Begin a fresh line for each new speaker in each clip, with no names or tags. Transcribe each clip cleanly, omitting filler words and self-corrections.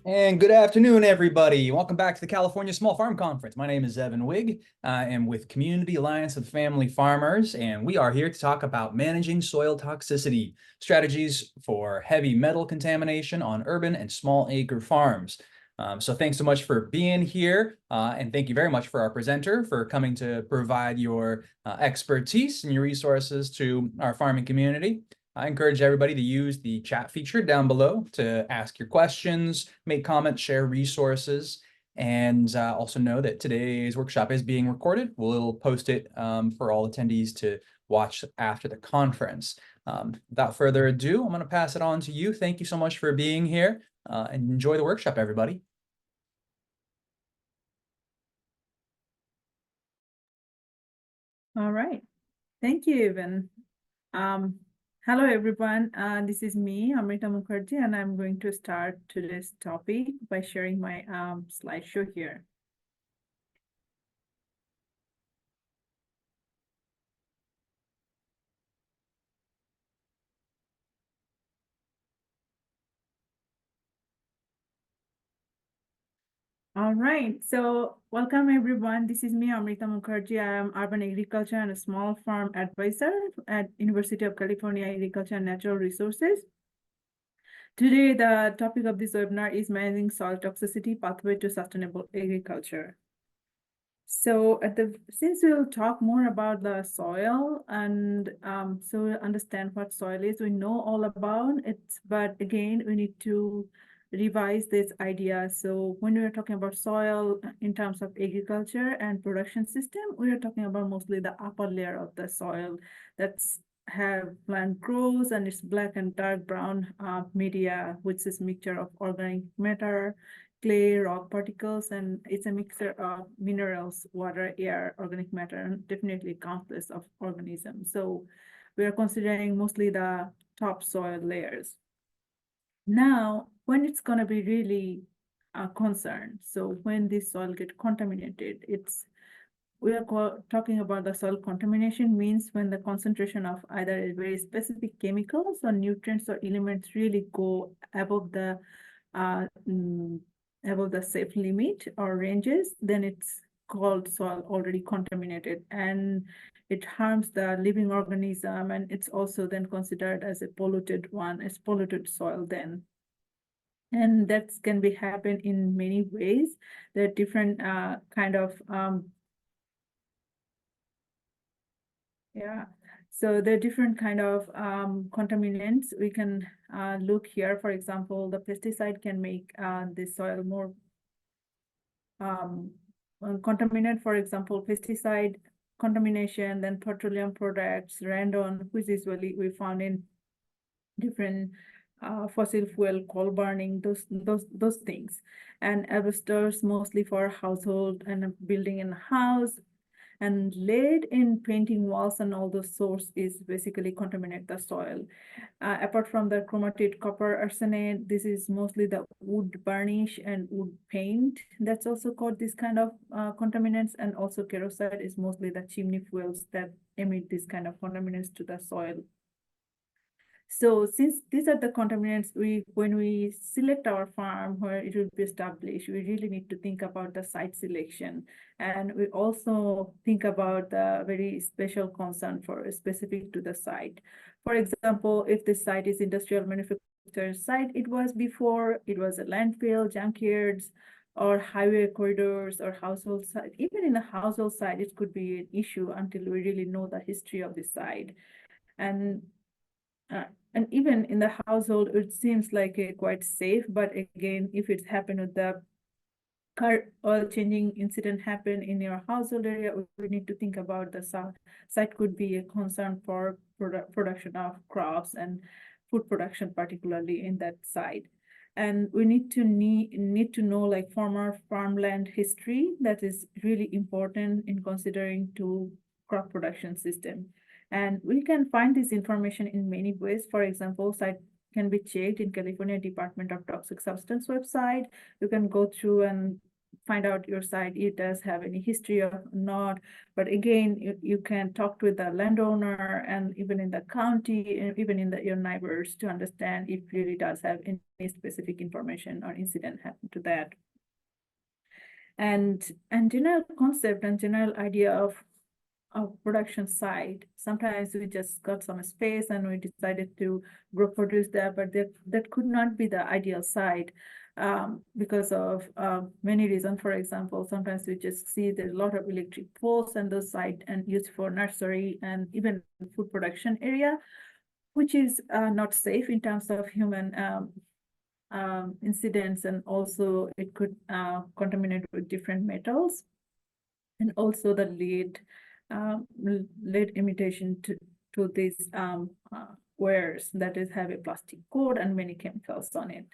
And good afternoon, everybody. Welcome back to the California Small Farm Conference. My name is Evan Wigg. I am with Community Alliance of Family Farmers, and we are here to talk about managing soil toxicity, strategies for heavy metal contamination on urban and small acre farms. So thanks so much for being here, and thank you very much for our presenter for coming to provide your expertise and your resources to our farming community. I encourage everybody to use the chat feature down below to ask your questions, make comments, share resources, and also know that today's workshop is being recorded. We'll post it for all attendees to watch after the conference. Without further ado, I'm going to pass it on to you. Thank you so much for being here, and enjoy the workshop, everybody.
All right. Thank you, Evan. Hello, everyone. This is me, Amrita Mukherjee, and I'm going to start today's topic by sharing my slideshow here. All right, so welcome everyone. This is me, Amrita Mukherjee. I am urban agriculture and a small farm advisor at University of California Agriculture and Natural Resources. Today, the topic of this webinar is managing soil toxicity pathway to sustainable agriculture. So since we'll talk more about the soil and so we'll understand what soil is, we know all about it, but again, we need to revise this idea. So when we are talking about soil in terms of agriculture and production system, we are talking about mostly the upper layer of the soil that's have plant grows and it's black and dark brown media, which is mixture of organic matter, clay, rock particles, and it's a mixture of minerals, water, air, organic matter, and definitely countless of organisms. So we are considering mostly the topsoil layers. Now, when it's going to be really a concern, so when this soil get contaminated, we are talking about the soil contamination means when the concentration of either very specific chemicals or nutrients or elements really go above the safe limit or ranges, then it's called soil already contaminated and it harms the living organism, and it's also then considered as a polluted one, as polluted soil then. And that can be happen in many ways. There are different kind of so there are different kind of contaminants. We can look here, for example, the pesticide can make the soil more contaminant. For example, pesticide contamination, then petroleum products, radon, which is usually we found in different fossil fuel, coal burning, those things, and asbestos mostly for household and building in a house. And lead in painting walls and all those source is basically contaminate the soil. Apart from the chromatid, copper, arsenate, this is mostly the wood varnish and wood paint. That's also called this kind of contaminants. And also kerosene is mostly the chimney fuels that emit this kind of contaminants to the soil. So since these are the contaminants, when we select our farm where it will be established, we really need to think about the site selection. And we also think about the very special concern for specific to the site. For example, if the site is industrial manufacturing site, it was before, it was a landfill, junkyards, or highway corridors or household site. Even in a household site, it could be an issue until we really know the history of the site. And even in the household, it seems like quite safe. But again, if it's happened with the car oil changing incident happen in your household area, we need to think about the site could be a concern for production of crops and food production, particularly in that site. And we need to know like former farmland history. That is really important in considering to crop production system. And we can find this information in many ways. For example, site can be checked in California Department of Toxic Substance website. You can go through and find out your site, it does have any history or not. But again, you can talk with the landowner and even in the county and even in your neighbors to understand if really does have any specific information or incident happened to that. And general concept and general idea of production site. Sometimes we just got some space and we decided to produce there, but that could not be the ideal site because of many reasons. For example, sometimes we just see there's a lot of electric poles on those sites and used for nursery and even food production area, which is not safe in terms of human incidents, and also it could contaminate with different metals, and also the lead imitation to these wares that is have a plastic coat and many chemicals on it.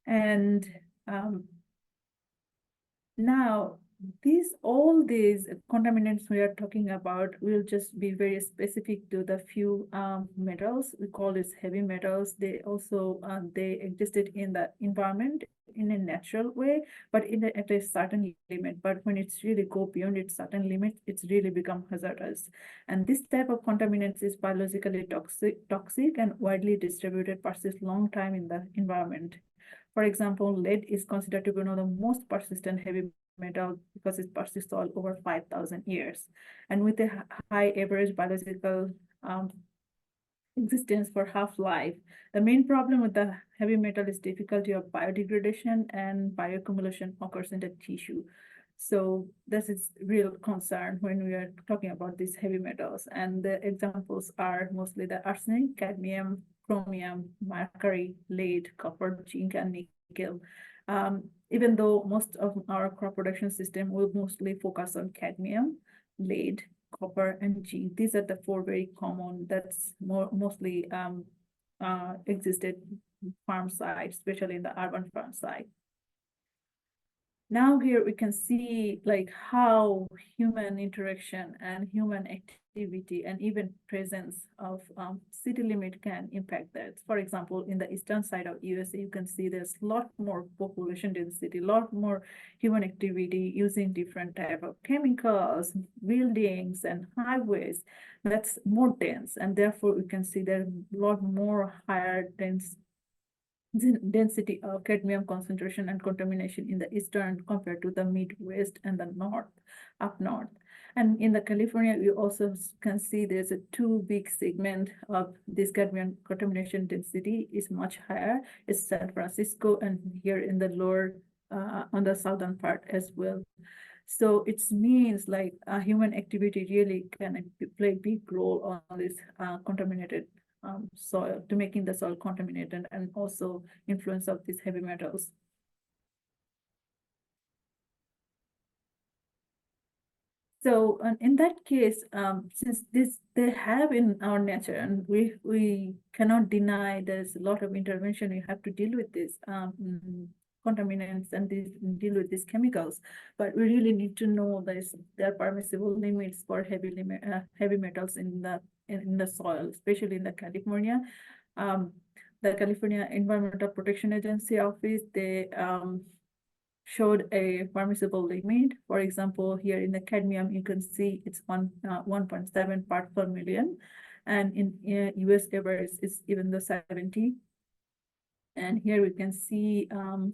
And now all these contaminants we are talking about will just be very specific to the few metals. We call this heavy metals. They also they existed in the environment in a natural way, but at a certain limit. But when it's really go beyond its certain limits, it's really become hazardous. And this type of contaminants is biologically toxic and widely distributed, persists long time in the environment. For example, lead is considered to be one of the most persistent heavy metal because it persists all over 5,000 years. And with a high average biological existence for half-life. The main problem with the heavy metal is difficulty of biodegradation, and bioaccumulation occurs in the tissue. So this is real concern when we are talking about these heavy metals. And the examples are mostly the arsenic, cadmium, chromium, mercury, lead, copper, zinc, and nickel. Even though most of our crop production system will mostly focus on cadmium, lead, copper, and zinc. These are the four very common that's mostly existed farm side, especially in the urban farm side. Now here we can see like how human interaction and human activity and even presence of city limit can impact that. For example, in the eastern side of USA, you can see there's a lot more population density, a lot more human activity using different type of chemicals, buildings, and highways. That's more dense, and therefore we can see there's a lot more higher density of cadmium concentration and contamination in the eastern compared to the Midwest and the north, up north. And in the California, you also can see there's a two big segment of this cadmium contamination density is much higher. It's San Francisco and here in the lower, on the southern part as well. So it means like human activity really can play a big role on this contaminated soil, to making the soil contaminated, and also influence of these heavy metals. So in that case, since they have in our nature, and we cannot deny there's a lot of intervention, you have to deal with this contaminants and deal with these chemicals, but we really need to know there are permissible limits for heavy metals in the soil, especially in the California. The California Environmental Protection Agency office, they showed a permissible limit. For example, here in the cadmium, you can see it's 1.7 parts per million, and in US average is even the 70. And here we can see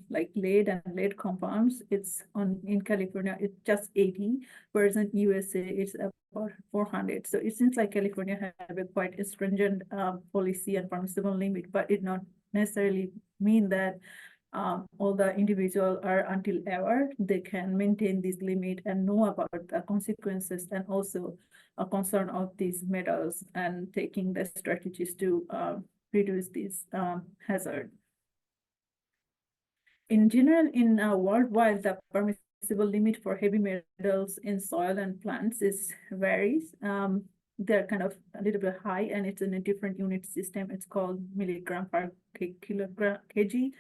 like lead and lead compounds. It's in California, it's just 80, whereas in USA it's about 400. So it seems like California have a quite stringent policy and permissible limit, but it not necessarily mean that all the individual are until ever they can maintain this limit and know about the consequences, and also a concern of these metals and taking the strategies to reduce this hazard. In general, in worldwide, the permissible limit for heavy metals in soil and plants varies. They're kind of a little bit high, and it's in a different unit system. It's called milligram per kg.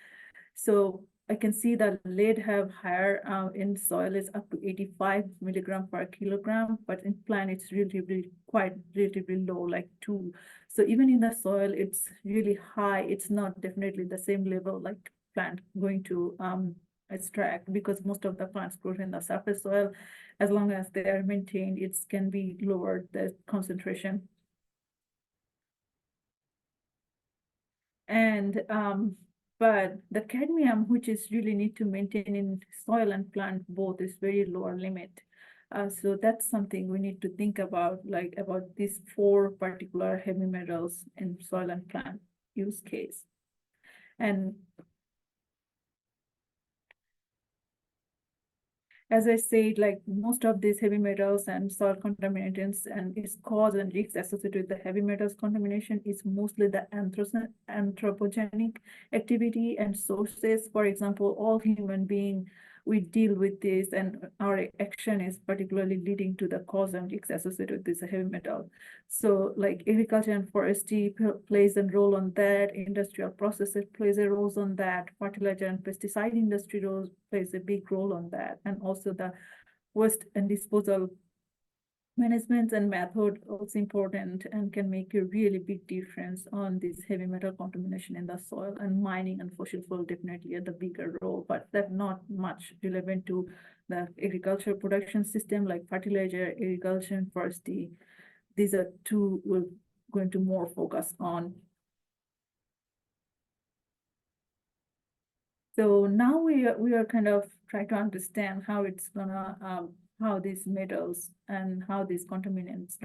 So I can see that lead have higher in soil is up to 85 milligram per kilogram, but in plant it's relatively low, like 2. So even in the soil, it's really high. It's not definitely the same level like plant going to extract, because most of the plants grow in the surface soil. As long as they are maintained, it can be lowered, the concentration. And but the cadmium, which is really need to maintain in soil and plant both, is very lower limit. So that's something we need to think about, like about these 4 particular heavy metals in soil and plant use case. And as I said, like most of these heavy metals and soil contaminants and its cause and risks associated with the heavy metals contamination is mostly the anthropogenic activity and sources. For example, all human beings, we deal with this, and our action is particularly leading to the cause and risks associated with this heavy metal. So like agriculture and forestry plays a role on that, industrial processes plays a role on that, fertilizer and pesticide industry plays a big role on that, and also the waste and disposal management and method also important and can make a really big difference on this heavy metal contamination in the soil. And mining and fossil fuel definitely are the bigger role, but that's not much relevant to the agricultural production system like fertilizer, agriculture, and forestry. These are 2 we're going to more focus on. So now we are kind of trying to understand how it's gonna how these metals and how these contaminants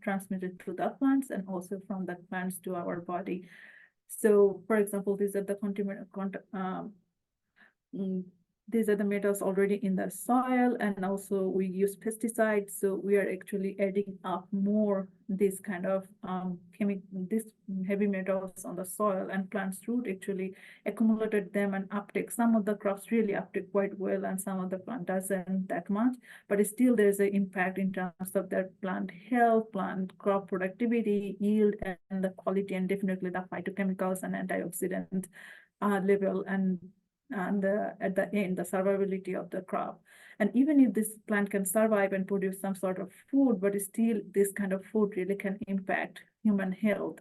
transmitted to the plants and also from the plants to our body. So, for example, these are the these are the metals already in the soil, and also we use pesticides. So we are actually adding up more this kind of this heavy metals on the soil, and plants root actually accumulated them and uptake. Some of the crops really uptake quite well, and some of the plant doesn't that much, but still there's an impact in terms of their plant health, plant crop productivity, yield, and the quality, and definitely the phytochemicals and antioxidant level, and at the end, the survivability of the crop. And even if this plant can survive and produce some sort of food, but still this kind of food really can impact human health.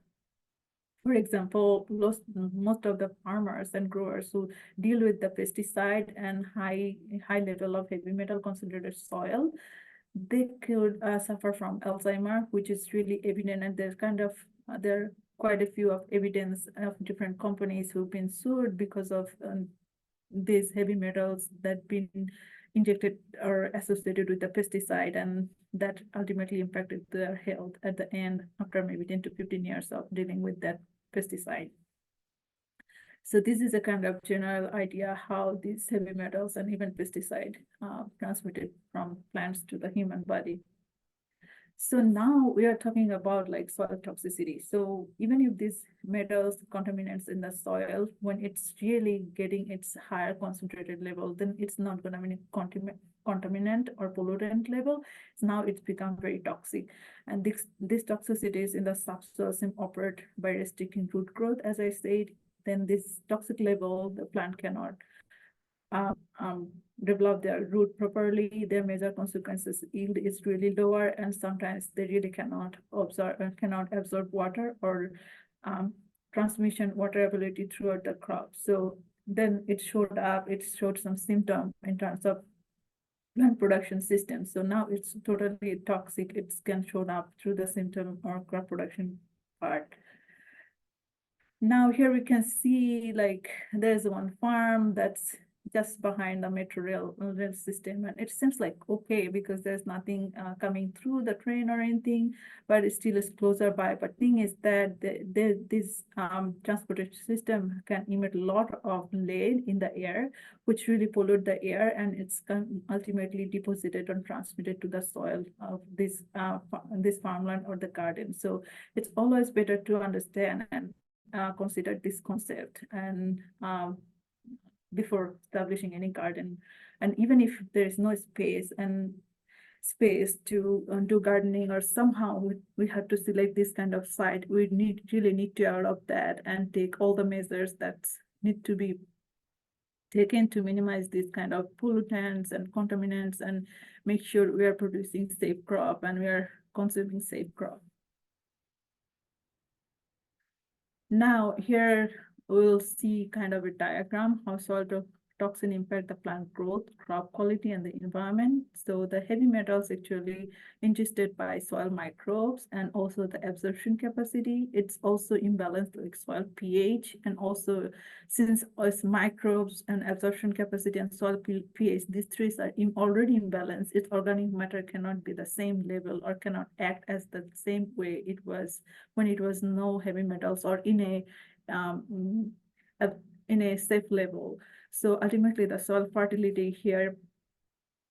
For example, most of the farmers and growers who deal with the pesticide and high level of heavy metal concentrated soil, they could suffer from Alzheimer, which is really evident. And there's there are quite a few of evidence of different companies who've been sued because of these heavy metals that been injected or associated with the pesticide, and that ultimately impacted their health at the end after maybe 10 to 15 years of dealing with that pesticide. So this is a kind of general idea how these heavy metals and even pesticide transmitted from plants to the human body. So now we are talking about like soil toxicity. So even if these metals, contaminants in the soil, when it's really getting its higher concentrated level, then it's not going to be contaminant or pollutant level. So now it's become very toxic. And this toxicities in the subsoil operate by restricting root growth, as I said. Then this toxic level, the plant cannot develop their root properly. Their major consequences, yield is really lower, and sometimes they really cannot absorb water or transmission water ability throughout the crop. So then it showed some symptom in terms of plant production system. So now it's totally toxic. It can show up through the symptom or crop production part. Now here we can see like there's one farm that's just behind the metro rail system, and it seems like okay because there's nothing coming through the train or anything, but it still is closer by. But thing is that this transportation system can emit a lot of lead in the air, which really pollute the air, and it's ultimately deposited and transmitted to the soil of this farmland or the garden. So it's always better to understand and consider this concept and before establishing any garden. And even if there is no space to do gardening, or somehow we have to select this kind of site, we really need to aware of that and take all the measures that need to be taken to minimize these kind of pollutants and contaminants and make sure we are producing safe crop and we are consuming safe crop. Now here we'll see kind of a diagram how soil toxin impact the plant growth, crop quality, and the environment. So the heavy metals actually ingested by soil microbes and also the absorption capacity. It's also imbalanced like soil pH, and also since as microbes and absorption capacity and soil pH, these three are already imbalanced, its organic matter cannot be the same level or cannot act as the same way it was when it was no heavy metals or in a safe level. So ultimately the soil fertility here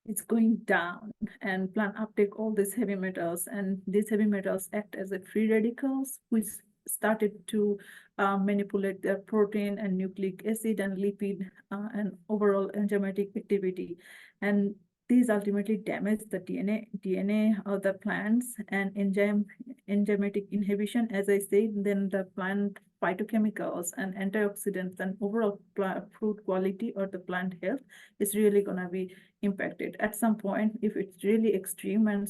is going down, and plant uptake all these heavy metals, and these heavy metals act as a free radicals which started to manipulate their protein and nucleic acid and lipid and overall enzymatic activity, and these ultimately damage the DNA of the plants, and enzymatic inhibition, as I said, then the plant phytochemicals and antioxidants and overall fruit quality or the plant health is really going to be impacted. At some point, if it's really extreme and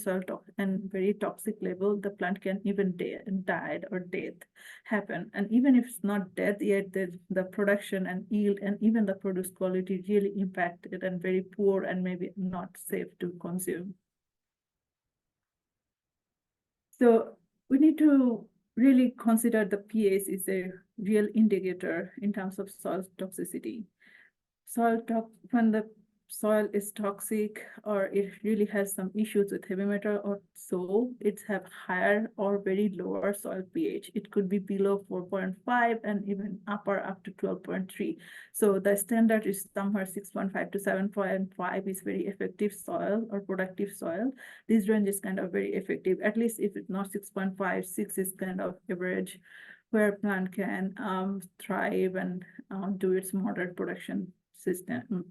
very toxic level, the plant can even die or death happen. And even if it's not death yet, the production and yield and even the produce quality really impacted and very poor and maybe not safe to consume. So we need to really consider the pH is a real indicator in terms of soil toxicity. When the soil is toxic or it really has some issues with heavy metal or so, it's have higher or very lower soil pH. It could be below 4.5 and even upper up to 12.3. So the standard is somewhere 6.5 to 7.5 is very effective soil or productive soil. This range is kind of very effective. At least if it's not 6.5, 6 is kind of average where plant can thrive and do its moderate production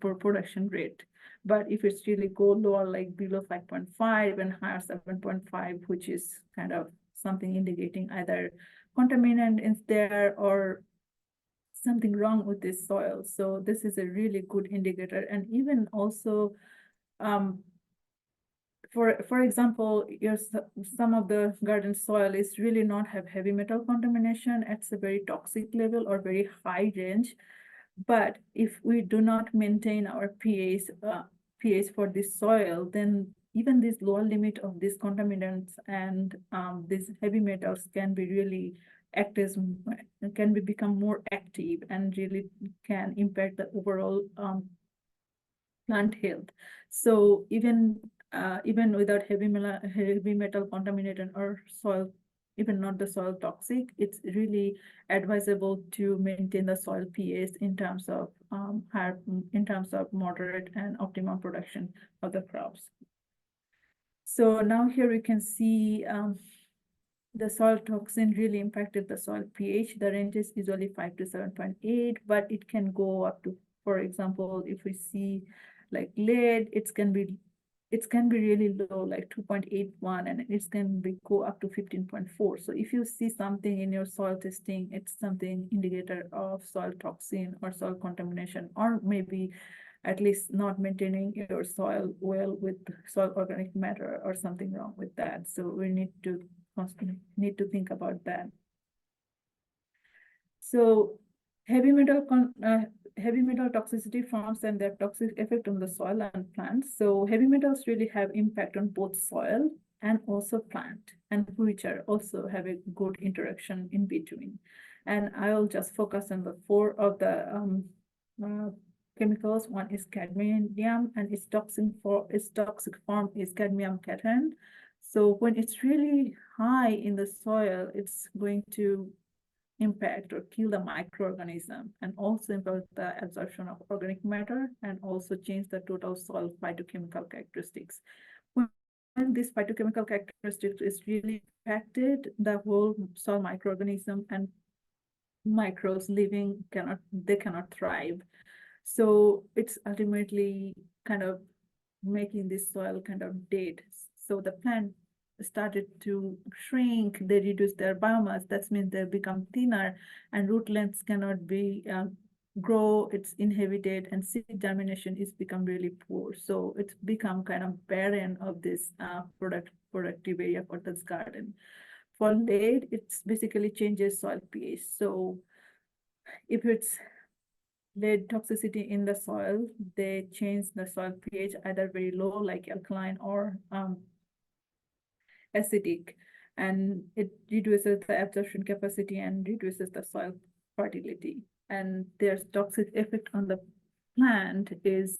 production rate. But if it's really go lower, like below 5.5 and higher 7.5, which is kind of something indicating either contaminant is there or something wrong with this soil. So this is a really good indicator. And even also, for example, some of the garden soil is really not have heavy metal contamination at a very toxic level or very high range. But if we do not maintain our pH for this soil, then even this lower limit of these contaminants and these heavy metals can be really become more active and really can impact the overall plant health. So even without heavy metal contaminated or soil, even not the soil toxic, it's really advisable to maintain the soil pH in terms of moderate and optimum production of the crops. So now here we can see the soil toxin really impacted the soil pH. The range is usually 5 to 7.8, but it can go up to, for example, if we see like lead, it can be really low, like 2.81, and it can go up to 15.4. So if you see something in your soil testing, it's something indicator of soil toxin or soil contamination, or maybe at least not maintaining your soil well with soil organic matter or something wrong with that. So we need to think about that. So heavy metal toxicity forms and their toxic effect on the soil and plants. So heavy metals really have impact on both soil and also plant, and which are also have a good interaction in between. And I will just focus on the 4 of the chemicals. One is cadmium, and its toxic form is cadmium cation. So when it's really high in the soil, it's going to impact or kill the microorganism and also impact the absorption of organic matter and also change the total soil phytochemical characteristics. When this phytochemical characteristics is really impacted, the whole soil microorganism and microbes living cannot thrive. So it's ultimately kind of making this soil kind of dead. So the plant started to shrink, they reduce their biomass. That means they become thinner and root lengths cannot be grow, it's inhibited, and seed germination is become really poor. So it's become kind of barren of this productive area for this garden. For lead, it's basically changes soil pH. So if it's lead toxicity in the soil, they change the soil pH either very low, like alkaline, or acidic, and it reduces the absorption capacity and reduces the soil fertility. And there's toxic effect on the plant is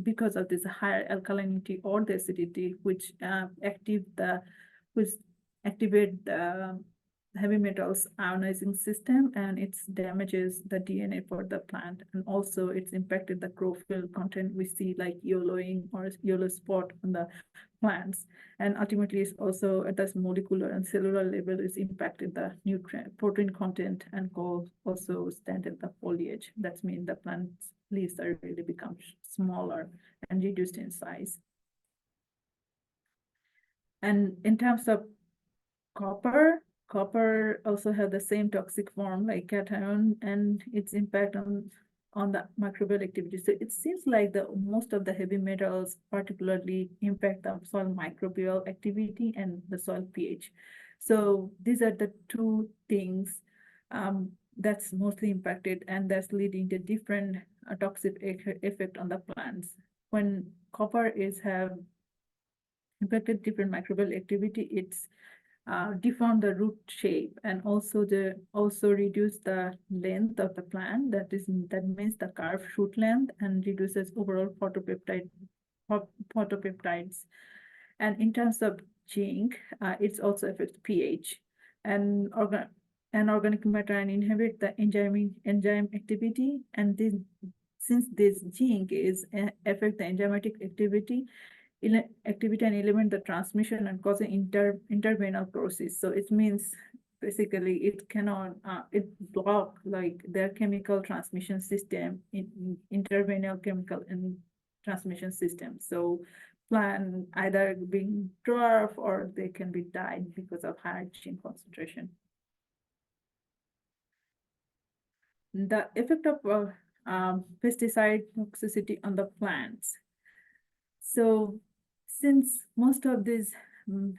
because of this higher alkalinity or the acidity, which which activate the heavy metals ionizing system, and it damages the DNA for the plant, and also it's impacted the chlorophyll content. We see like yellowing or yellow spot on the plants, and ultimately it's also at this molecular and cellular level is impacted the nutrient protein content, and also stunted the foliage. That means the plant's leaves are really become smaller and reduced in size. And in terms of copper also have the same toxic form like cation, and its impact on the microbial activity. So it seems like the most of the heavy metals particularly impact the soil microbial activity and the soil pH. So these are the two things that's mostly impacted, and that's leading to different toxic effect on the plants. When copper have impacted different microbial activity, it's deform the root shape, and also reduce the length of the plant. That means the curved shoot length, and reduces overall photopeptides. And in terms of zinc, it's also affects pH, and organic matter, and inhibit the enzyme activity. And since this zinc is affect the enzymatic activity and element the transmission and causing intervenal process. So it means basically it cannot it block like their chemical transmission system in intervenal chemical and transmission system. So plant either being dwarf or they can be died because of high zinc concentration. The effect of pesticide toxicity on the plants. So since most of these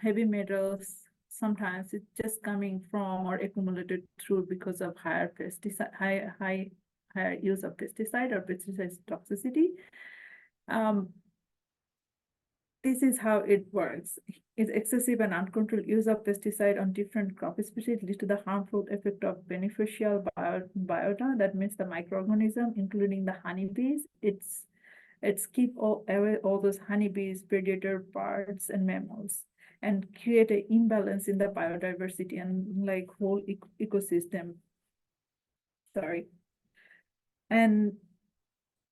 heavy metals, sometimes it's just coming from or accumulated through because of higher use of pesticide or pesticide toxicity. This is how it works. It's excessive and uncontrolled use of pesticide on different crop species leads to the harmful effect of beneficial biota. That means the microorganism, including the honeybees. It's keep away all those honeybees, predator birds, and mammals, and create an imbalance in the biodiversity and like whole ecosystem. Sorry. And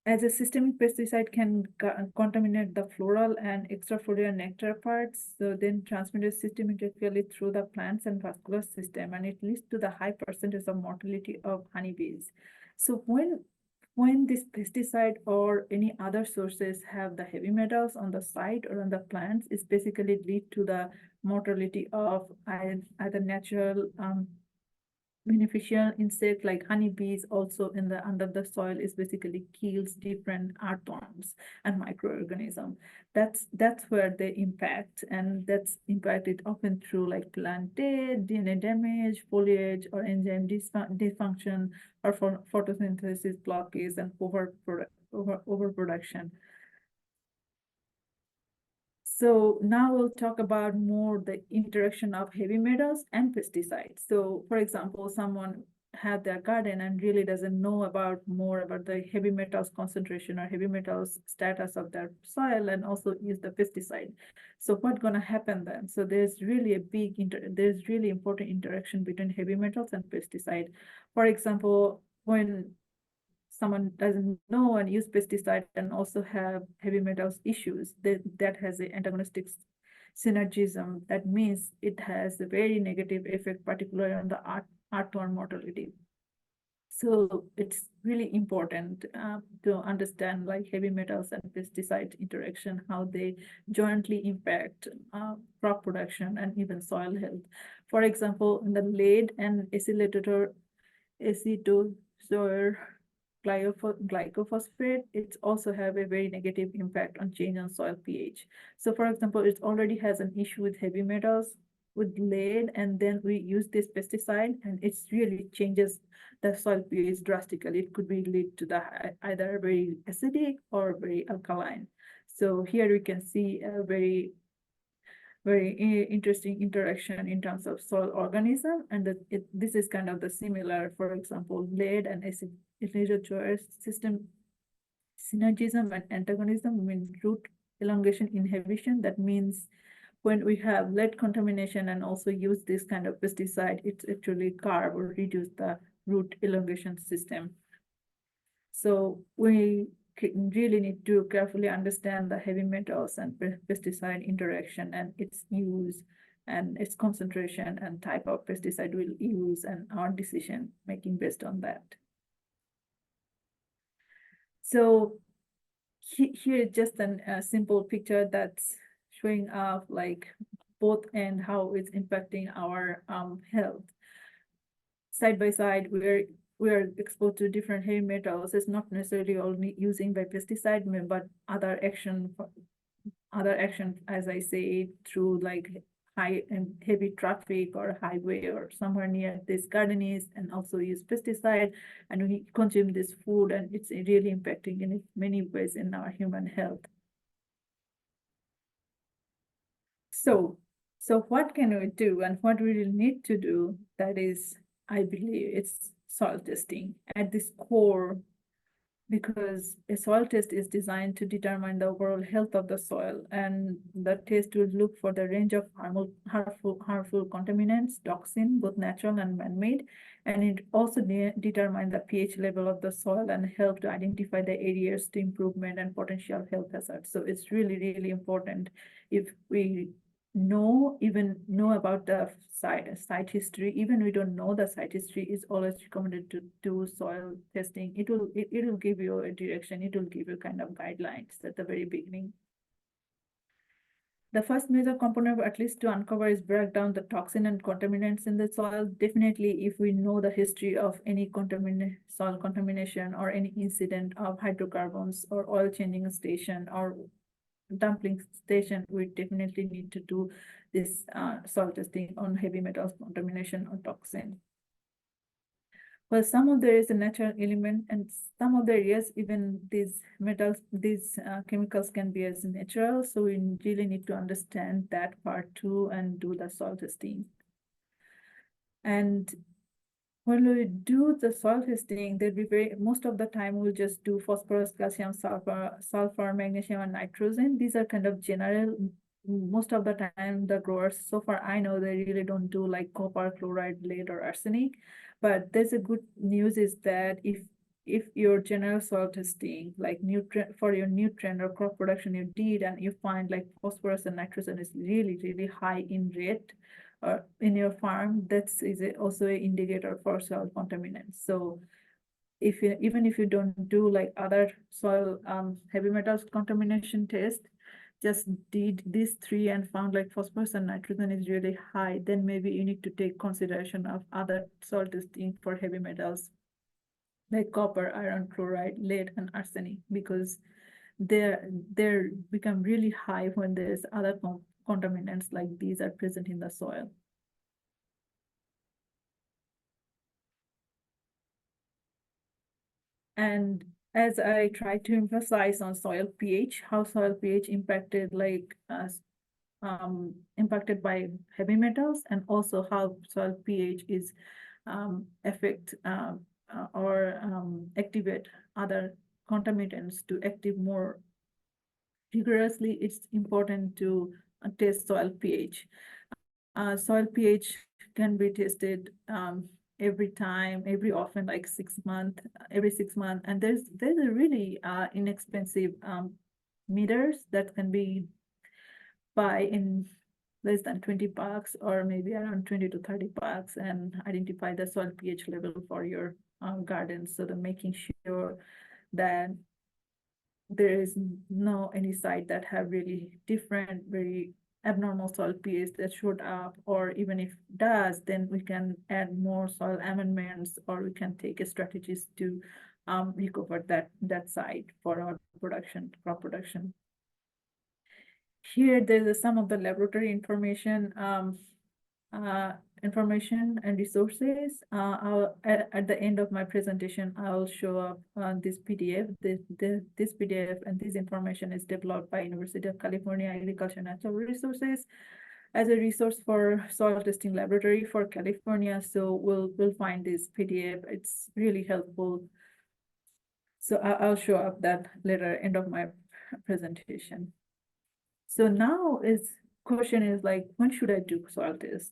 as a systemic pesticide can contaminate the floral and extrafoliar nectar parts, so then transmitted systematically through the plants and vascular system, and it leads to the high percentage of mortality of honeybees. So when this pesticide or any other sources have the heavy metals on the site or on the plants, it's basically lead to the mortality of either natural beneficial insect like honeybees. Also in the under the soil is basically kills different earthworms and microorganisms. That's where they impact, and that's impacted often through like plant death, DNA damage, foliage, or enzyme dysfunction, or photosynthesis blockage and overproduction. So now we'll talk about more the interaction of heavy metals and pesticides. So for example, someone had their garden and really doesn't know more about the heavy metals concentration or heavy metals status of their soil, and also use the pesticide. So what's going to happen then? So there's really there's really important interaction between heavy metals and pesticide. For example, when someone doesn't know and use pesticide and also have heavy metals issues, that has an antagonistic synergism. That means it has a very negative effect, particularly on the earthworm mortality. So it's really important to understand like heavy metals and pesticide interaction, how they jointly impact crop production and even soil health. For example, in the lead and acetosaur glycophosphate, it also have a very negative impact on change on soil pH. So for example, it already has an issue with heavy metals. with lead, and then we use this pesticide, and it's really changes the soil pH drastically. It could be lead to the either very acidic or very alkaline. So here we can see a very interesting interaction in terms of soil organism, and this is kind of the similar, for example, lead and acid system synergism and antagonism mean root elongation inhibition. That means when we have lead contamination and also use this kind of pesticide, it's actually carve or reduce the root elongation system. So we really need to carefully understand the heavy metals and pesticide interaction and its use and its concentration and type of pesticide we'll use, and our decision making based on that. So here is just a simple picture that's showing off like both and how it's impacting our health. Side by side, we are exposed to different heavy metals. It's not necessarily only using by pesticide, but other action, as I say, through like high and heavy traffic or highway or somewhere near this garden is, and also use pesticide, and we consume this food, and it's really impacting in many ways in our human health. So what can we do, and what we really need to do? That is, I believe, it's soil testing at this core, because a soil test is designed to determine the overall health of the soil, and the test will look for the range of harmful contaminants, toxins, both natural and man-made, and it also determine the pH level of the soil and help to identify the areas to improvement and potential health hazards. So it's really, really important. If we even know about the site history, even we don't know the site history, is always recommended to do soil testing. It will give you a direction, it will give you kind of guidelines at the very beginning. The first major component, at least to uncover, is break down the toxin and contaminants in the soil. Definitely, if we know the history of any soil contamination or any incident of hydrocarbons or oil changing station or dumping station, we definitely need to do this soil testing on heavy metals contamination or toxin. Well, some of there is a natural element, and some of the areas, even these metals, these chemicals can be as natural. So we really need to understand that part too and do the soil testing. And when we do the soil testing, there'll be most of the time we'll just do phosphorus, calcium, sulfur, magnesium, and nitrogen. These are kind of general. Most of the time, the growers, so far I know, they really don't do like copper, chloride, lead, or arsenic. But there's a good news is that if your general soil testing, like for your nutrient or crop production you did, and you find like phosphorus and nitrogen is really, really high in rate in your farm, that's also an indicator for soil contaminants. So even if you don't do like other soil heavy metals contamination test, just did these three and found like phosphorus and nitrogen is really high, then maybe you need to take consideration of other soil testing for heavy metals like copper, iron, chloride, lead, and arsenic, because they're become really high when there's other contaminants like these are present in the soil. And as I try to emphasize on soil pH, how soil pH impacted impacted by heavy metals, and also how soil pH is affect or activate other contaminants to active more vigorously, it's important to test soil pH. Soil pH can be tested every often, like every 6 months. And there's a really inexpensive meters that can be buy in less than $20 or maybe around $20 to $30, and identify the soil pH level for your garden. So that making sure that there is no any site that have really different, very abnormal soil pH that showed up, or even if does, then we can add more soil amendments, or we can take strategies to recover that site for our crop production. Here, there's some of the laboratory information information and resources. At the end of my presentation, I'll show up this PDF. This PDF and this information is developed by University of California Agriculture and Natural Resources as a resource for soil testing laboratory for California. So we'll find this PDF. It's really helpful. So I'll show up that later end of my presentation. So now question is like, when should I do soil test?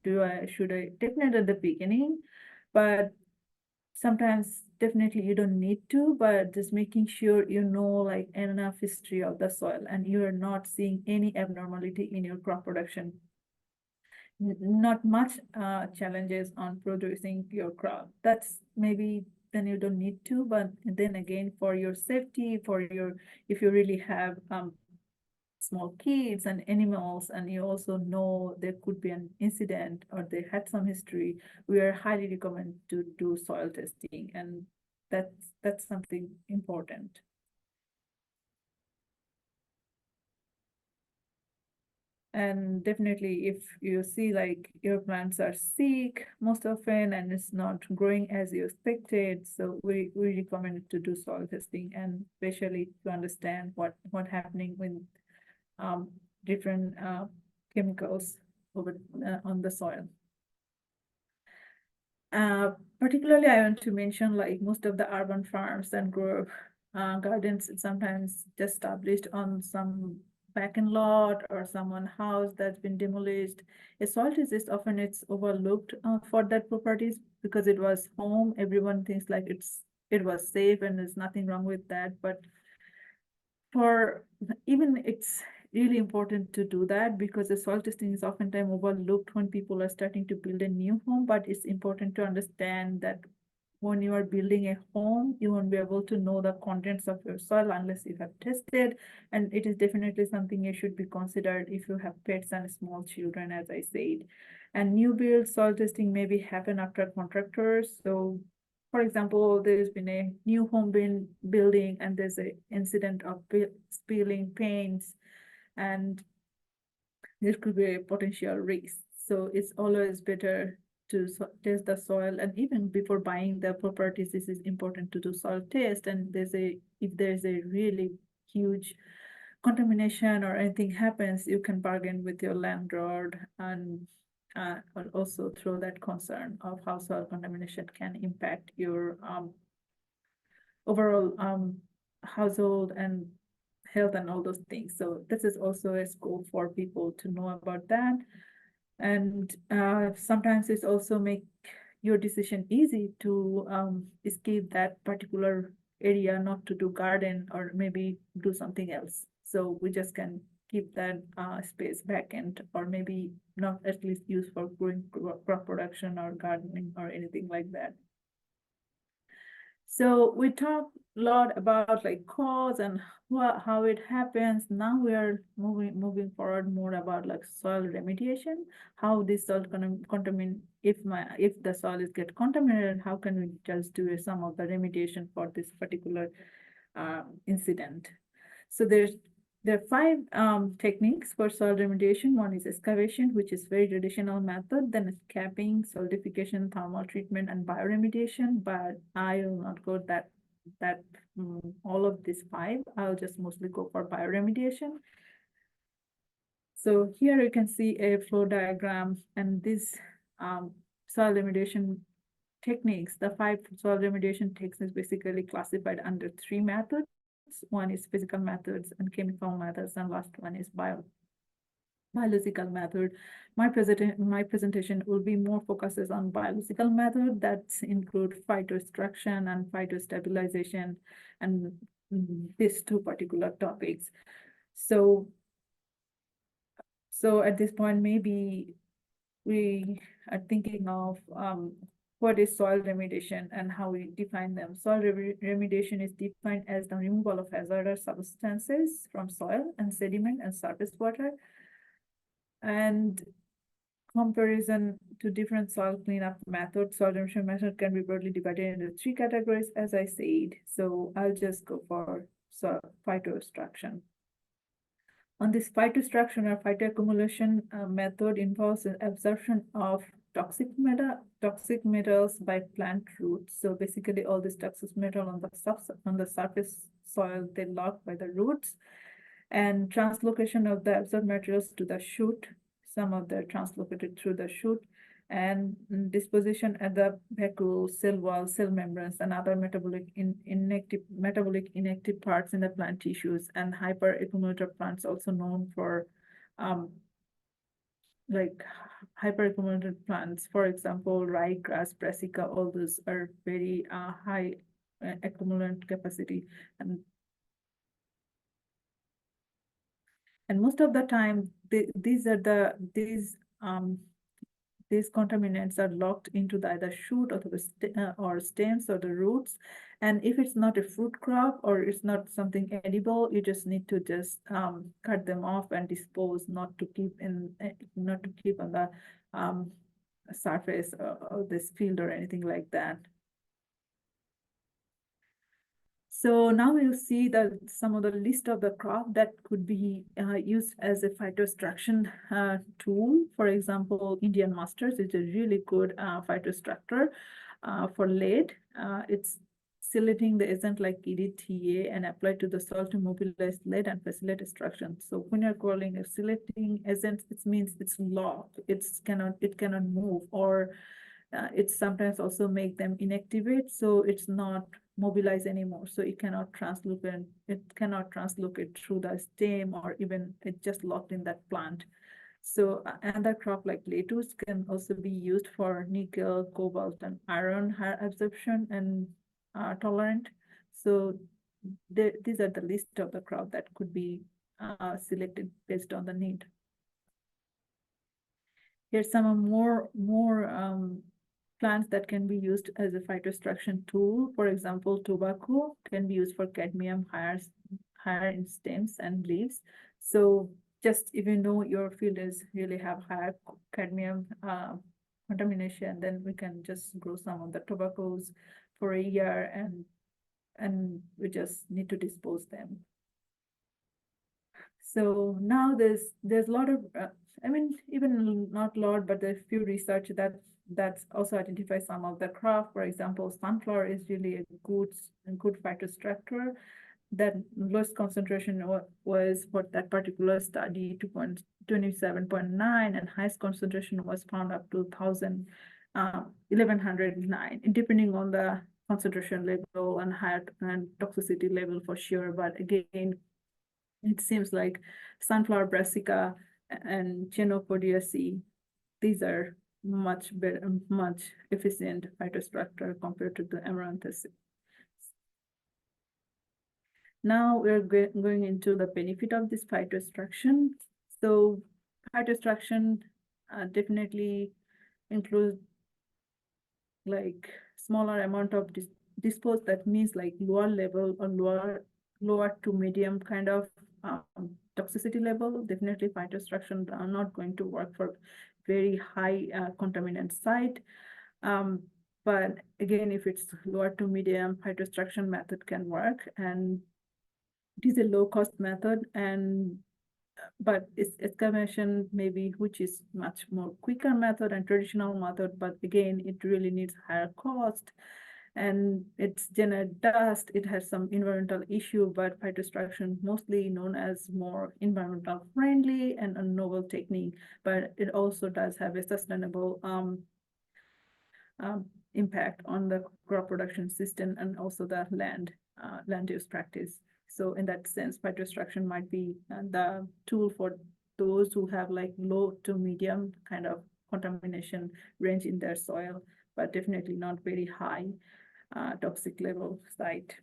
Should I definitely at the beginning, but sometimes definitely you don't need to, but just making sure you know like enough history of the soil and you are not seeing any abnormality in your crop production. Not much challenges on producing your crop. That's maybe then you don't need to, but then again, for your safety, if you really have small kids and animals, and you also know there could be an incident or they had some history, we are highly recommend to do soil testing, and that's something important. And definitely if you see like your plants are sick most often and it's not growing as you expected, so we recommend to do soil testing, and especially to understand what happening with different chemicals over on the soil. Particularly, I want to mention like most of the urban farms and grow gardens sometimes just established on some vacant lot or someone house that's been demolished. A soil test is often it's overlooked for that properties because it was home. Everyone thinks like it was safe and there's nothing wrong with that, but for even it's really important to do that because the soil testing is oftentimes overlooked when people are starting to build a new home. But it's important to understand that when you are building a home, you won't be able to know the contents of your soil unless you have tested. And it is definitely something you should be considered if you have pets and small children, as I said. And new build soil testing maybe happen after contractors. So for example, there's been a new home building and there's an incident of spilling paints, and there could be a potential risk. So it's always better to test the soil, and even before buying the properties, this is important to do soil test. And if there's a really huge contamination or anything happens, you can bargain with your landlord and also throw that concern of how soil contamination can impact your overall household and health and all those things. So this is also a scope for people to know about that. And sometimes it's also make your decision easy to escape that particular area, not to do garden or maybe do something else. So we just can keep that space vacant, or maybe not at least used for growing crop production or gardening or anything like that. So we talked a lot about like cause and how it happens. Now we are moving forward more about like soil remediation, how this soil contaminate, if the soil is get contaminated, how can we just do some of the remediation for this particular incident. So there are five techniques for soil remediation. One is excavation, which is very traditional method. Then it's capping, solidification, thermal treatment, and bioremediation. But I will not go all of these five. I'll just mostly go for bioremediation. So here you can see a flow diagram, and this soil remediation techniques, the five soil remediation techniques is basically classified under three methods. One is physical methods and chemical methods, and last one is biological method. My presentation will be more focuses on biological method that include phytoextraction and phytostabilization, and these two particular topics. So at this point, maybe we are thinking of what is soil remediation and how we define them. Soil remediation is defined as the removal of hazardous substances from soil and sediment and surface water. And comparison to different soil cleanup methods, soil remediation method can be broadly divided into three categories, as I said. So I'll just go for phytoextraction. On this phytoextraction or phytoaccumulation method involves the absorption of toxic metals by plant roots. So basically all this toxic metal on the surface soil, they lock by the roots, and translocation of the absorbed materials to the shoot. Some of them translocated through the shoot, and disposition at the vacuole, cell wall, cell membranes, and other metabolic inactive parts in the plant tissues. And hyperaccumulator plants, also known for like hyperaccumulated plants, for example, ryegrass, brassica, all those are very high accumulant capacity, and most of the time these contaminants are locked into the either shoot or or stems or the roots. And if it's not a fruit crop or it's not something edible, you just need to just cut them off and dispose, not to keep on the surface of this field or anything like that. So now we'll see some of the list of the crop that could be used as a phytoextraction tool. For example, Indian mustards is a really good phytoextractor for lead. It's silating the agent like EDTA and applied to the soil to mobilize lead and facilitate extraction. So when you're calling a silating agent, it means it's locked. It cannot move, or it sometimes also make them inactivate, so it's not mobilized anymore. So it cannot translocate through the stem, or even it just locked in that plant. So another crop like lettuce can also be used for nickel, cobalt, and iron high absorption and tolerant. So these are the list of the crop that could be selected based on the need. Here's some more plants that can be used as a phytoextraction tool. For example, tobacco can be used for cadmium higher in stems and leaves. So just even though your field is really have higher cadmium contamination, then we can just grow some of the tobaccos for a year, and we just need to dispose them. So now there's a lot of I mean, even not a lot, but there's few research that's also identify some of the crop. For example, sunflower is really a good phytoextractor. That lowest concentration was for that particular study 2.27.9, and highest concentration was found up to 1109, depending on the concentration level and higher and toxicity level for sure. But again, it seems like sunflower, brassica, and Chenopodiaceae, these are much better, much efficient phytostructure compared to the amaranthus. Now we're going into the benefit of this phytoextraction. So phytoextraction definitely includes like smaller amount of dispose. That means like lower level or lower to medium kind of toxicity level. Definitely phytoextraction are not going to work for very high contaminant site. But again, if it's lower to medium, phytoextraction method can work, and it is a low cost method, and but it's excavation maybe, which is much more quicker method and traditional method, but again, it really needs higher cost, and it's generate dust. It has some environmental issue, but phytoextraction mostly known as more environmental friendly and a novel technique, but it also does have a sustainable impact on the crop production system and also the land use practice. So in that sense, phytoextraction might be the tool for those who have like low to medium kind of contamination range in their soil, but definitely not very high toxic level site.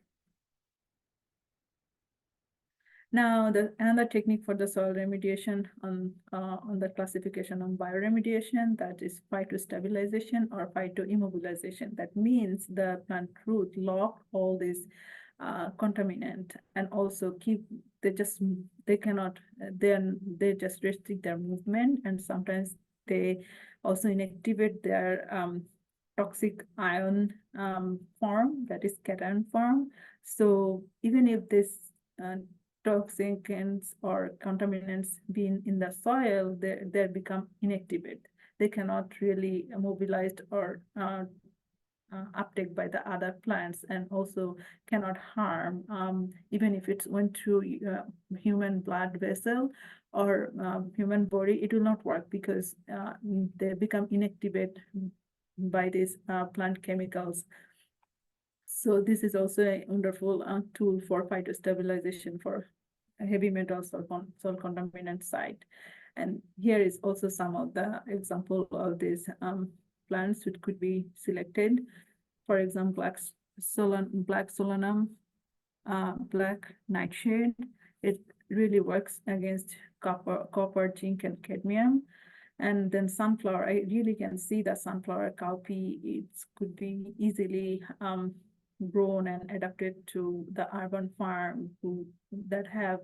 Now, another technique for the soil remediation on the classification on bioremediation, that is phytostabilization or phytoimmobilization. That means the plant root lock all these contaminant, and also they just restrict their movement, and sometimes they also inactivate their toxic ion form, that is cation form. So even if this toxins or contaminants being in the soil, they become inactivate. They cannot really mobilized or uptake by the other plants, and also cannot harm, even if it's went through human blood vessel or human body, it will not work because they become inactivate by these plant chemicals. So this is also a wonderful tool for phytostabilization for heavy metal soil contaminant site. And here is also some of the example of these plants which could be selected. For example, black solanum, black nightshade. It really works against copper, zinc, and cadmium. And then sunflower, I really can see the sunflower cowpea. It could be easily grown and adapted to the urban farm that have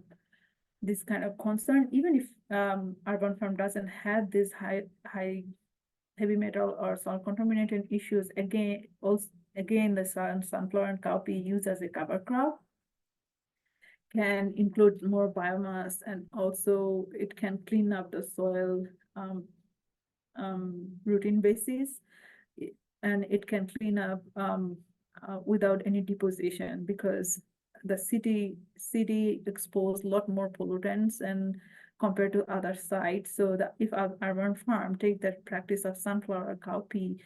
this kind of concern. Even if urban farm doesn't have this high heavy metal or soil contaminated issues, again the sunflower and cowpea used as a cover crop can include more biomass, and also it can clean up the soil routine basis, and it can clean up without any deposition, because the city exposed a lot more pollutants and compared to other sites. So that if our urban farm take that practice of sunflower or cowpea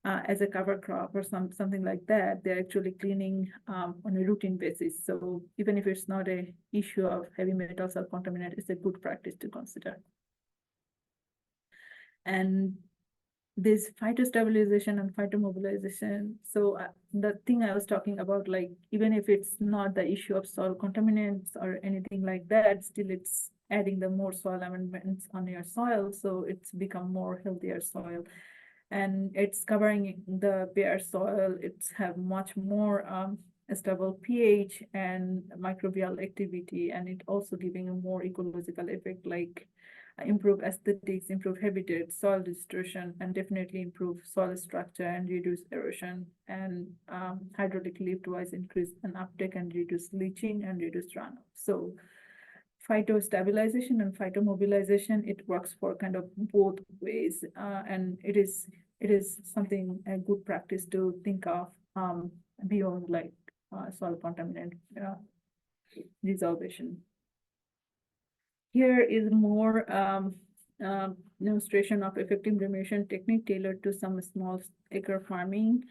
as a cover crop or something like that, they're actually cleaning on a routine basis. So even if it's not an issue of heavy metals or contaminant, it's a good practice to consider. And this phytostabilization and phytomobilization. So the thing I was talking about, like, even if it's not the issue of soil contaminants or anything like that, still it's adding the more soil amendments on your soil. So it's become more healthier soil. And it's covering the bare soil. It's have much more stable pH and microbial activity, and it also giving a more ecological effect, like improve aesthetics, improve habitat, soil distortion, and definitely improve soil structure and reduce erosion, and hydraulic lift-wise increase an uptake and reduce leaching and reduce runoff. So phytostabilization and phytomobilization, it works for kind of both ways, and it is something a good practice to think of beyond like soil contaminant resolvation. Here is more demonstration of effective remediation technique tailored to some small acre farming.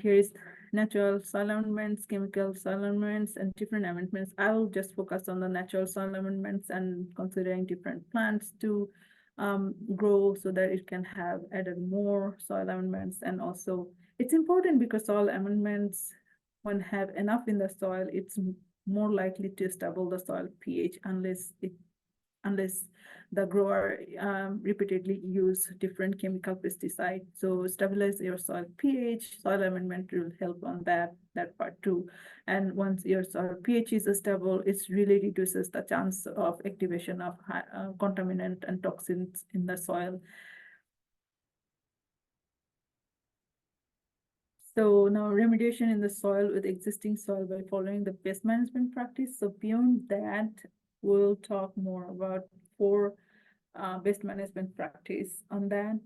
Here is natural soil amendments, chemical soil amendments, and different amendments. I will just focus on the natural soil amendments and considering different plants to grow so that it can have added more soil amendments. And also it's important because soil amendments, when have enough in the soil, it's more likely to stabilize the soil pH unless the grower repeatedly use different chemical pesticides. So stabilize your soil pH, soil amendment will help on that part too. And once your soil pH is stable, it really reduces the chance of activation of contaminant and toxins in the soil. So now remediation in the soil with existing soil by following the pest management practice. So beyond that, we'll talk more about 4 pest management practice on that.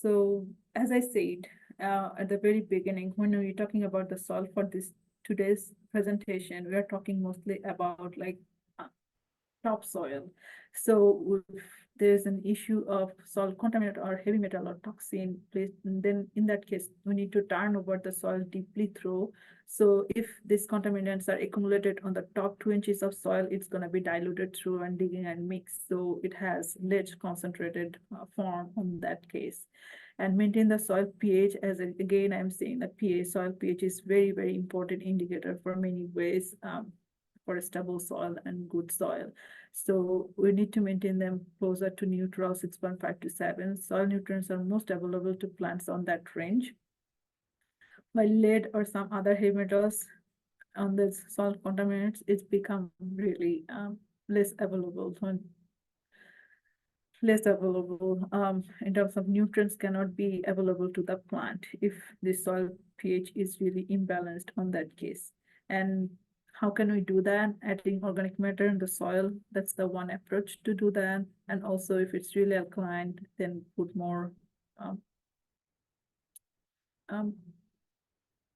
So as I said at the very beginning, when we're talking about the soil for today's presentation, we are talking mostly about like topsoil. So if there's an issue of soil contaminant or heavy metal or toxin, then in that case, we need to turn over the soil deeply through. So if these contaminants are accumulated on the top 2 inches of soil, it's going to be diluted through and digging and mix. So it has less concentrated form on that case. And maintain the soil pH, as again, I'm saying that soil pH is very, very important indicator for many ways. For a stable soil and good soil. So we need to maintain them closer to neutral 6.5 to 7. Soil nutrients are most available to plants on that range. While lead or some other heavy metals on the soil contaminants, it's become really less available. In terms of nutrients cannot be available to the plant if the soil pH is really imbalanced on that case. And how can we do that? Adding organic matter in the soil, that's the one approach to do that. And also if it's really alkaline, then put more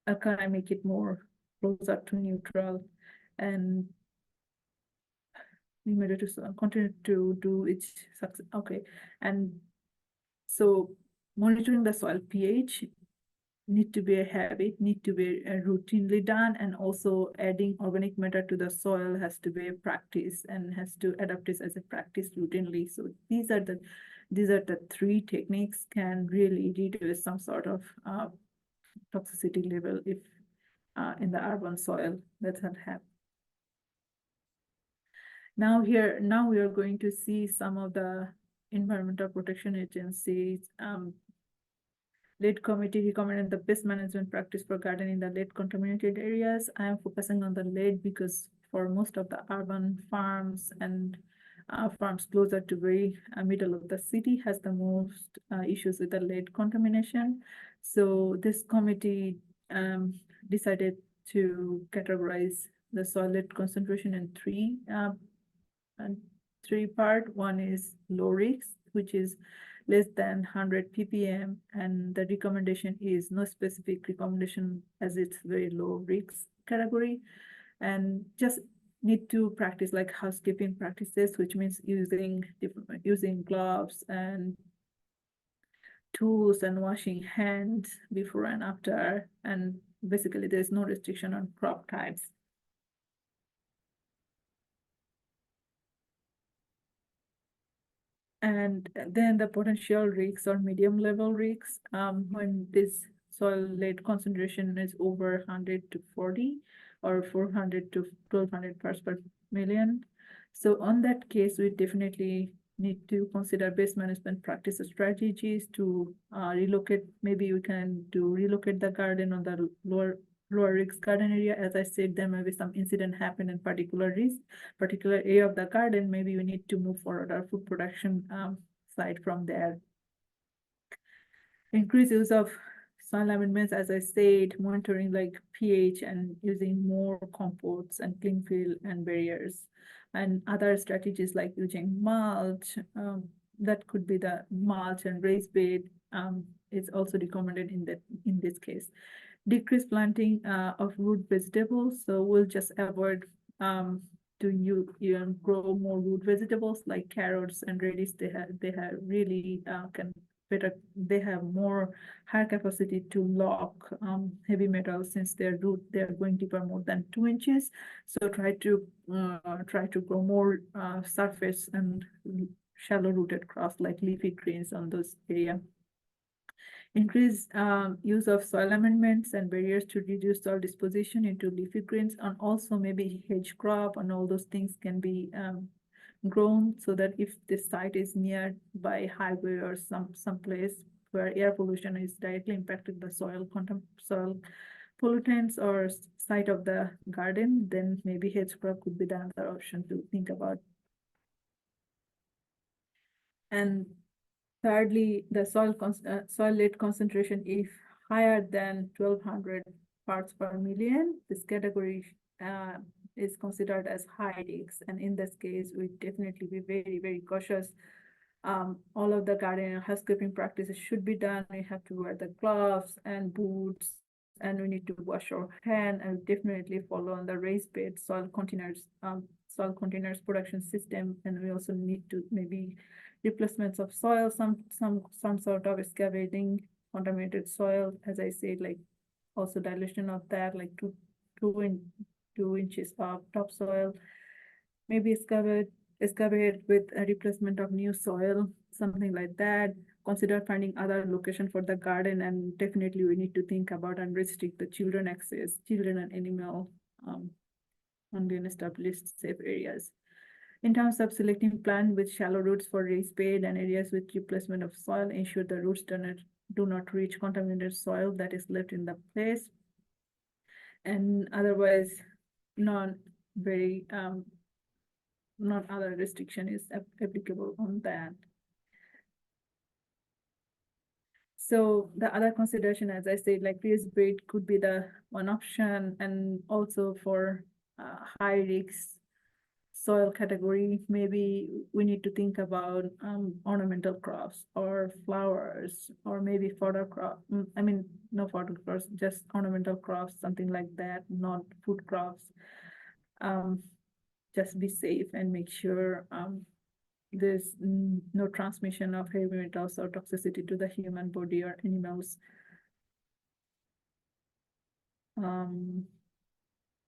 alkaline, make it more closer to neutral, and remediate to continue to do its success. Okay, and so monitoring the soil pH need to be a habit, need to be routinely done, and also adding organic matter to the soil has to be a practice and has to adapt it as a practice routinely. So these are the three techniques can really reduce some sort of toxicity level if in the urban soil. That's what happens. Now we are going to see some of the Environmental Protection Agency's lead committee recommended the best management practice for gardening in the lead contaminated areas. I am focusing on the lead because for most of the urban farms and farms closer to very middle of the city has the most issues with the lead contamination. So this committee decided to categorize the soil lead concentration in three part. One is low risk, which is less than 100 ppm, and the recommendation is no specific recommendation as it's very low risk category, and just need to practice like housekeeping practices, which means using gloves and tools and washing hands before and after, and basically there's no restriction on crop types. And then the potential risks or medium level risks when this soil lead concentration is over 100 to 40 or 400 to 1200 parts per million. So on that case, we definitely need to consider best management practice strategies to relocate. Maybe we can relocate the garden on the lower risk garden area. As I said, there may be some incident happen in particular area of the garden. Maybe we need to move forward our food production side from there. Increase use of soil amendments, as I said, monitoring like pH and using more composts and clean fill and barriers, and other strategies like using mulch. That could be the mulch and raised bed is also recommended in this case. Decrease planting of root vegetables. So we'll just avoid to grow more root vegetables like carrots and radish. They have really they have more higher capacity to lock heavy metals since they're going deeper more than 2 inches. So try to grow more surface and shallow rooted crops like leafy greens on those areas. Increase use of soil amendments and barriers to reduce soil disposition into leafy greens, and also maybe hedge crop and all those things can be grown so that if the site is near by highway or some place where air pollution is directly impacting the soil pollutants or site of the garden, then maybe hedge crop could be the another option to think about. And thirdly, the soil lead concentration, if higher than 1200 parts per million, this category is considered as high risk. And in this case, we definitely be very, very cautious. All of the gardening and housekeeping practices should be done. We have to wear the gloves and boots, and we need to wash our hand, and definitely follow on the raised bed soil containers production system. And we also need to maybe replacements of soil, some sort of excavating contaminated soil, as I said, like also dilution of that, like 2 inches of topsoil, maybe excavate with a replacement of new soil, something like that. Consider finding other location for the garden, and definitely we need to think about and restrict the children and animal on the established safe areas. In terms of selecting plant with shallow roots for raised bed and areas with replacement of soil, ensure the roots do not reach contaminated soil that is left in the place. And otherwise, not other restriction is applicable on that. So the other consideration, as I said, like raised bed could be the one option, and also for high risk soil category, maybe we need to think about ornamental crops or flowers, or maybe fodder crop. I mean, no fodder crops, just ornamental crops, something like that, not food crops. Just be safe and make sure there's no transmission of heavy metals or toxicity to the human body or animals.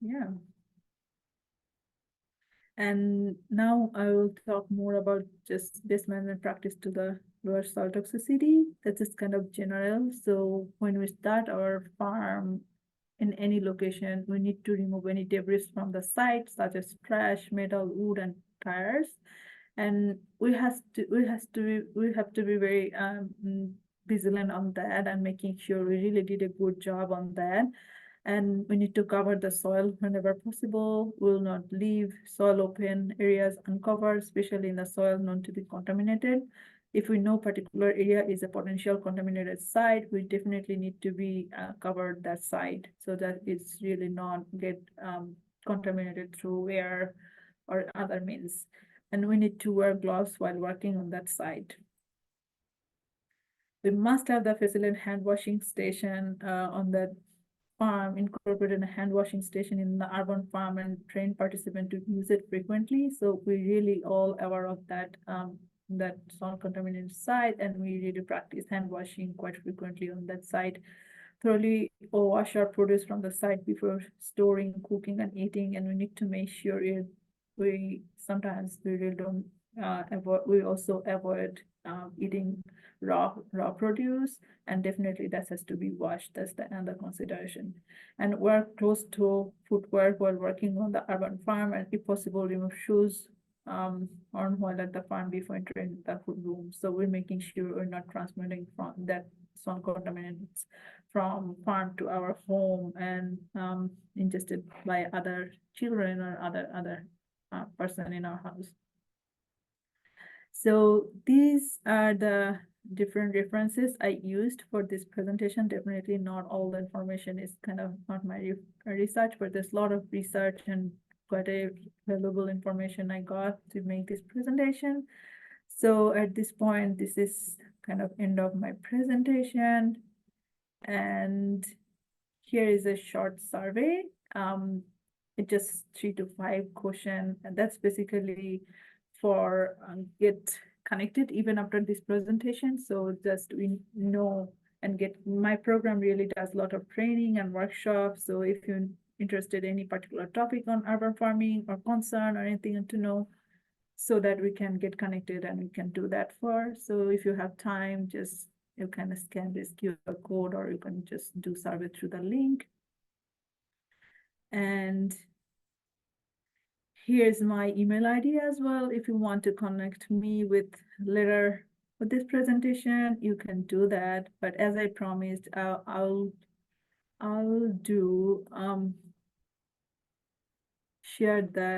Yeah. And now I will talk more about just best management practice to the lower soil toxicity. That is kind of general. So when we start our farm in any location, we need to remove any debris from the site, such as trash, metal, wood, and tires. And we have to be very vigilant on that and making sure we really did a good job on that. And we need to cover the soil whenever possible. We will not leave soil open areas uncovered, especially in the soil known to be contaminated. If we know particular area is a potential contaminated site, we definitely need to be covered that site so that it's really not get contaminated through air or other means. And we need to wear gloves while working on that site. We must have the facility hand washing station on that farm, incorporated a hand washing station in the urban farm, and train participant to use it frequently. So we really all aware of that that soil contaminated site, and we really practice hand washing quite frequently on that site. Thoroughly wash our produce from the site before storing, cooking, and eating, and we need to make sure we sometimes we really don't avoid. We also avoid eating raw produce, and definitely that has to be washed. That's the another consideration. And work close to footwear while working on the urban farm, and if possible, remove shoes on while at the farm before entering the food room. So we're making sure we're not transmitting from that soil contaminants from farm to our home and ingested by other children or other person in our house. So these are the different references I used for this presentation. Definitely not all the information is kind of not my research, but there's a lot of research and quite a valuable information I got to make this presentation. So at this point, this is kind of end of my presentation. And here is a short survey. It's just 3 to 5 questions, and that's basically for get connected even after this presentation. So just we know and get, my program really does a lot of training and workshops. So if you're interested in any particular topic on urban farming or concern or anything to know, so that we can get connected and we can do that for. So if you have time, just you can scan this QR code, or you can just do survey through the link. And here's my email ID as well. If you want to connect me with later with this presentation, you can do that. But as I promised, I'll do share that